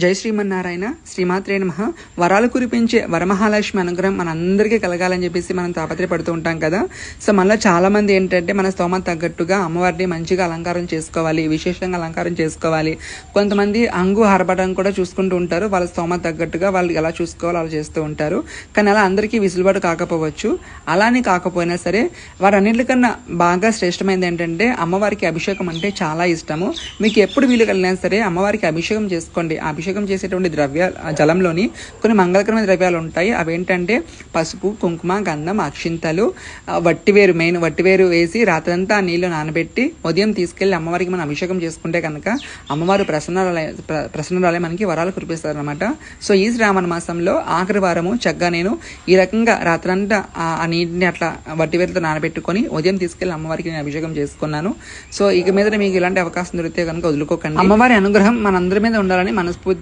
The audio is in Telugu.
జై శ్రీమన్నారాయణ. శ్రీమాత్రే నమః. వరాలు కురిపించే వరమహాలక్ష్మి అనుగ్రహం మనందరికీ కలగాలని చెప్పేసి మనం తాపత్రయపడుతూ ఉంటాం కదా. సో మనలో చాలా మంది ఏంటంటే మన స్తోమత తగ్గట్టుగా అమ్మవారిని మంచిగా అలంకారం చేసుకోవాలి, విశేషంగా అలంకారం చేసుకోవాలి. కొంతమంది అంగు హరబడం కూడా చూసుకుంటూ ఉంటారు. వాళ్ళ స్తోమత తగ్గట్టుగా వాళ్ళు ఎలా చూసుకోవాలో అలా చేస్తూ ఉంటారు. కానీ అలా అందరికీ విసులుబాటు కాకపోవచ్చు. అలానే కాకపోయినా సరే వారన్నిటికన్నా బాగా శ్రేష్టమైనది ఏంటంటే అమ్మవారికి అభిషేకం అంటే చాలా ఇష్టము. మీకు ఎప్పుడు వీలు కలిగినా సరే అమ్మవారికి అభిషేకం చేసుకోండి. అభిషేకం చేసేటువంటి జలంలోని కొన్ని మంగళకరమైన ద్రవ్యాలు ఉంటాయి. అవేంటంటే పసుపు, కుంకుమ, గంధం, అక్షింతలు, వట్టివేరు వేసి రాత్రంతా నీళ్లు నానబెట్టి ఉదయం తీసుకెళ్లి అమ్మవారికి మనం అభిషేకం చేసుకుంటే కనుక అమ్మవారు ప్రసన్నరాలే మనకి వరాలు కురిపిస్తారు అనమాట. సో ఈ శ్రావణ మాసంలో ఆఖరి వారము చక్కగా నేను ఈ రకంగా రాత్రంతా ఆ నీటిని అట్లా వట్టివేరుతో నానబెట్టుకొని ఉదయం తీసుకెళ్లి అమ్మవారికి నేను అభిషేకం చేసుకున్నాను. సో ఇక మీద మీకు ఇలాంటి అవకాశం దొరికితే కనుక వదులుకోకండి. అమ్మవారి అనుగ్రహం మనందరి మీద ఉండాలని మనస్ఫూర్తి